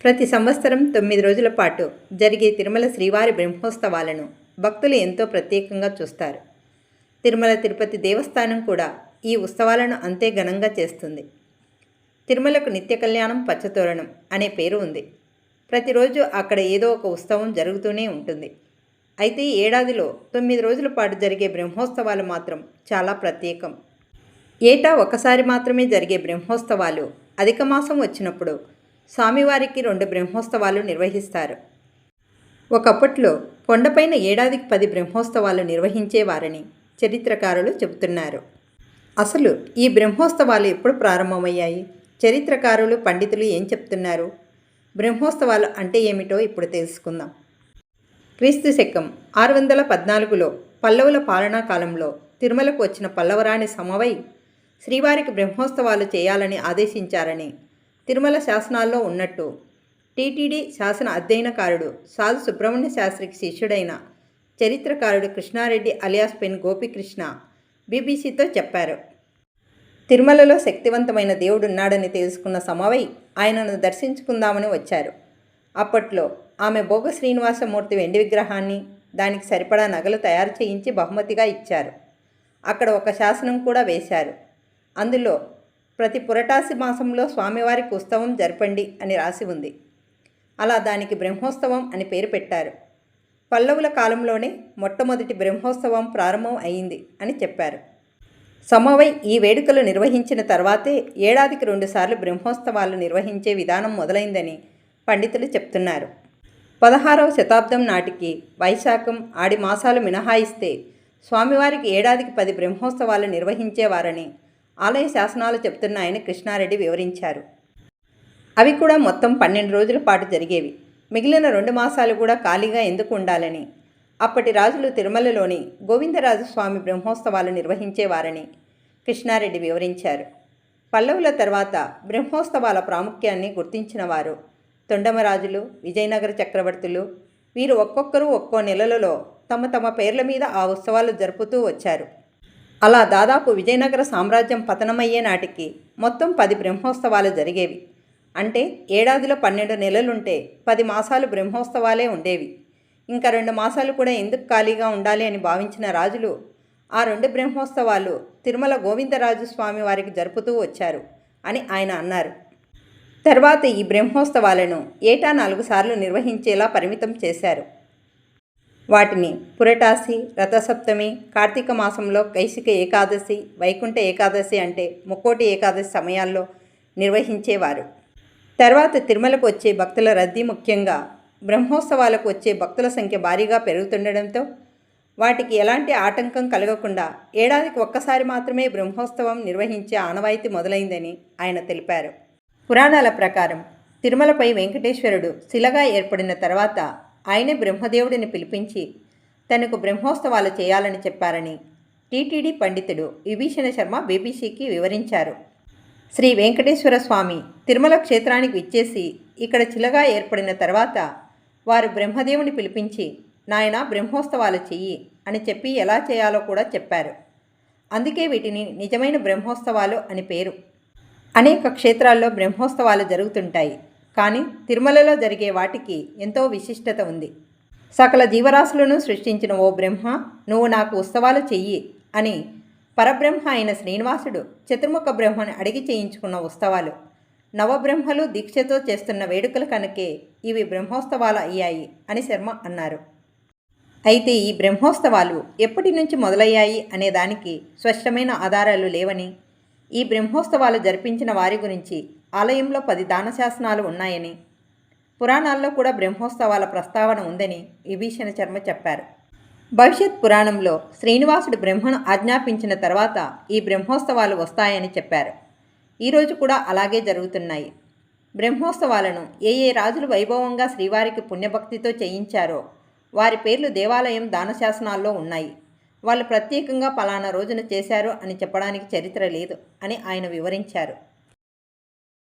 ప్రతి సంవత్సరం 9 రోజుల పాటు జరిగే తిరుమల శ్రీవారి బ్రహ్మోత్సవాలను భక్తులు ఎంతో ప్రత్యేకంగా చూస్తారు. తిరుమల తిరుపతి దేవస్థానం కూడా ఈ ఉత్సవాలను అంతే ఘనంగా చేస్తుంది. తిరుమలకు నిత్య కళ్యాణం పచ్చతోరణం అనే పేరు ఉంది. ప్రతిరోజు అక్కడ ఏదో ఒక ఉత్సవం జరుగుతూనే ఉంటుంది. అయితే ఏడాదిలో 9 రోజుల పాటు జరిగే బ్రహ్మోత్సవాలు మాత్రం చాలా ప్రత్యేకం. ఏటా ఒకసారి మాత్రమే జరిగే బ్రహ్మోత్సవాలు అధిక మాసం వచ్చినప్పుడు స్వామివారికి 2 బ్రహ్మోత్సవాలు నిర్వహిస్తారు. ఒకప్పట్లో కొండపైన ఏడాదికి 10 బ్రహ్మోత్సవాలు నిర్వహించేవారని చరిత్రకారులు చెబుతున్నారు. అసలు ఈ బ్రహ్మోత్సవాలు ఎప్పుడు ప్రారంభమయ్యాయి? చరిత్రకారులు, పండితులు ఏం చెప్తున్నారు? బ్రహ్మోత్సవాలు అంటే ఏమిటో ఇప్పుడు తెలుసుకుందాం. క్రీస్తు శకం 614లో పల్లవుల పాలనా కాలంలో తిరుమలకు వచ్చిన పల్లవరాణి సమవై శ్రీవారికి బ్రహ్మోత్సవాలు చేయాలని ఆదేశించారని తిరుమల శాసనాల్లో ఉన్నట్టు టీటీడీ శాసన అధ్యయనకారుడు సాధు సుబ్రహ్మణ్య శాస్త్రికి శిష్యుడైన చరిత్రకారుడు కృష్ణారెడ్డి అలియాస్ పెన్ గోపీకృష్ణ బీబీసీతో చెప్పారు. తిరుమలలో శక్తివంతమైన దేవుడున్నాడని తెలుసుకున్న సమవై ఆయనను దర్శించుకుందామని వచ్చారు. అప్పట్లో ఆమె భోగ శ్రీనివాసమూర్తి వెండి విగ్రహాన్ని, దానికి సరిపడా నగలు తయారు చేయించి బహుమతిగా ఇచ్చారు. అక్కడ ఒక శాసనం కూడా వేశారు. అందులో ప్రతి పురటాసి మాసంలో స్వామివారికి ఉత్సవం జరపండి అని రాసి ఉంది. అలా దానికి బ్రహ్మోత్సవం అని పేరు పెట్టారు. పల్లవుల కాలంలోనే మొట్టమొదటి బ్రహ్మోత్సవం ప్రారంభం అయింది అని చెప్పారు. సమవై ఈ వేడుకలు నిర్వహించిన తర్వాతే ఏడాదికి 2 సార్లు బ్రహ్మోత్సవాలు నిర్వహించే విధానం మొదలైందని పండితులు చెప్తున్నారు. 16వ శతాబ్దం నాటికి వైశాఖం, ఆడి మాసాలు మినహాయిస్తే స్వామివారికి ఏడాదికి 10 బ్రహ్మోత్సవాలు నిర్వహించేవారని ఆలయ శాసనాలు చెప్తున్నాయని కృష్ణారెడ్డి వివరించారు. అవి కూడా మొత్తం 12 రోజుల పాటు జరిగేవి. మిగిలిన 2 మాసాలు కూడా ఖాళీగా ఎందుకు ఉండాలని అప్పటి రాజులు తిరుమలలోని గోవిందరాజు స్వామి బ్రహ్మోత్సవాలు నిర్వహించేవారని కృష్ణారెడ్డి వివరించారు. పల్లవుల తర్వాత బ్రహ్మోత్సవాల ప్రాముఖ్యాన్ని గుర్తించిన వారు తొండమరాజులు, విజయనగర చక్రవర్తులు. వీరు ఒక్కొక్కరు ఒక్కో నెలలలో తమ తమ పేర్ల మీద ఆ ఉత్సవాలు జరుపుతూ వచ్చారు. అలా దాదాపు విజయనగర సామ్రాజ్యం పతనమయ్యే నాటికి మొత్తం 10 బ్రహ్మోత్సవాలు జరిగేవి. అంటే ఏడాదిలో 12 నెలలుంటే 10 మాసాలు బ్రహ్మోత్సవాలే ఉండేవి. ఇంకా 2 మాసాలు కూడా ఎందుకు ఖాళీగా ఉండాలి అని భావించిన రాజులు ఆ 2 బ్రహ్మోత్సవాలు తిరుమల గోవిందరాజు స్వామి వారికి జరుపుతూ వచ్చారు అని ఆయన అన్నారు. తర్వాత ఈ బ్రహ్మోత్సవాలను ఏటా 4 సార్లు నిర్వహించేలా పరిమితం చేశారు. వాటిని పురటాసి, రథసప్తమి, కార్తీక మాసంలో కైశిక ఏకాదశి, వైకుంఠ ఏకాదశి అంటే ముక్కోటి ఏకాదశి సమయాల్లో నిర్వహించేవారు. తర్వాత తిరుమలకు వచ్చే భక్తుల రద్దీ, ముఖ్యంగా బ్రహ్మోత్సవాలకు వచ్చే భక్తుల సంఖ్య భారీగా పెరుగుతుండడంతో వాటికి ఎలాంటి ఆటంకం కలగకుండా ఏడాదికి ఒక్కసారి మాత్రమే బ్రహ్మోత్సవం నిర్వహించే ఆనవాయితీ మొదలైందని ఆయన తెలిపారు. పురాణాల ప్రకారం తిరుమలపై వెంకటేశ్వరుడు శిలగా ఏర్పడిన తర్వాత ఆయనే బ్రహ్మదేవుడిని పిలిపించి తనకు బ్రహ్మోత్సవాలు చేయాలని చెప్పారని టీటీడీ పండితుడు విభీషణ శర్మ బీబీసీకి వివరించారు. శ్రీ వెంకటేశ్వర స్వామి తిరుమల క్షేత్రానికి విచ్చేసి ఇక్కడ శిలగా ఏర్పడిన తర్వాత వారు బ్రహ్మదేవుని పిలిపించి నాయన బ్రహ్మోత్సవాలు చెయ్యి అని చెప్పి ఎలా చేయాలో కూడా చెప్పారు. అందుకే వీటిని నిజమైన బ్రహ్మోత్సవాలు అని పేరు. అనేక క్షేత్రాల్లో బ్రహ్మోత్సవాలు జరుగుతుంటాయి. కానీ తిరుమలలో జరిగే వాటికి ఎంతో విశిష్టత ఉంది. సకల జీవరాశులను సృష్టించిన ఓ బ్రహ్మ, నువ్వు నాకు ఉత్సవాలు చెయ్యి అని పరబ్రహ్మ అయిన శ్రీనివాసుడు చతుర్ముఖ బ్రహ్మని అడిగి చేయించుకున్న ఉత్సవాలు. నవబ్రహ్మలు దీక్షతో చేస్తున్న వేడుకల కనుకే ఇవి బ్రహ్మోత్సవాలు అయ్యాయి అని శర్మ అన్నారు. అయితే ఈ బ్రహ్మోత్సవాలు ఎప్పటి నుంచి మొదలయ్యాయి అనే దానికి స్పష్టమైన ఆధారాలు లేవని, ఈ బ్రహ్మోత్సవాలు జరిపించిన వారి గురించి ఆలయంలో 10 దానశాసనాలు ఉన్నాయని, పురాణాల్లో కూడా బ్రహ్మోత్సవాల ప్రస్తావన ఉందని విభీషణ శర్మ చెప్పారు. భవిష్యత్ పురాణంలో శ్రీనివాసుడు బ్రహ్మను ఆజ్ఞాపించిన తర్వాత ఈ బ్రహ్మోత్సవాలు వస్తాయని చెప్పారు. ఈరోజు కూడా అలాగే జరుగుతున్నాయి. బ్రహ్మోత్సవాలను ఏ రాజులు వైభవంగా శ్రీవారికి పుణ్యభక్తితో చేయించారో వారి పేర్లు దేవాలయం దానశాసనాల్లో ఉన్నాయి. వాళ్ళు ప్రత్యేకంగా పలానా రోజున చేశారు అని చెప్పడానికి చరిత్ర లేదు అని ఆయన వివరించారు.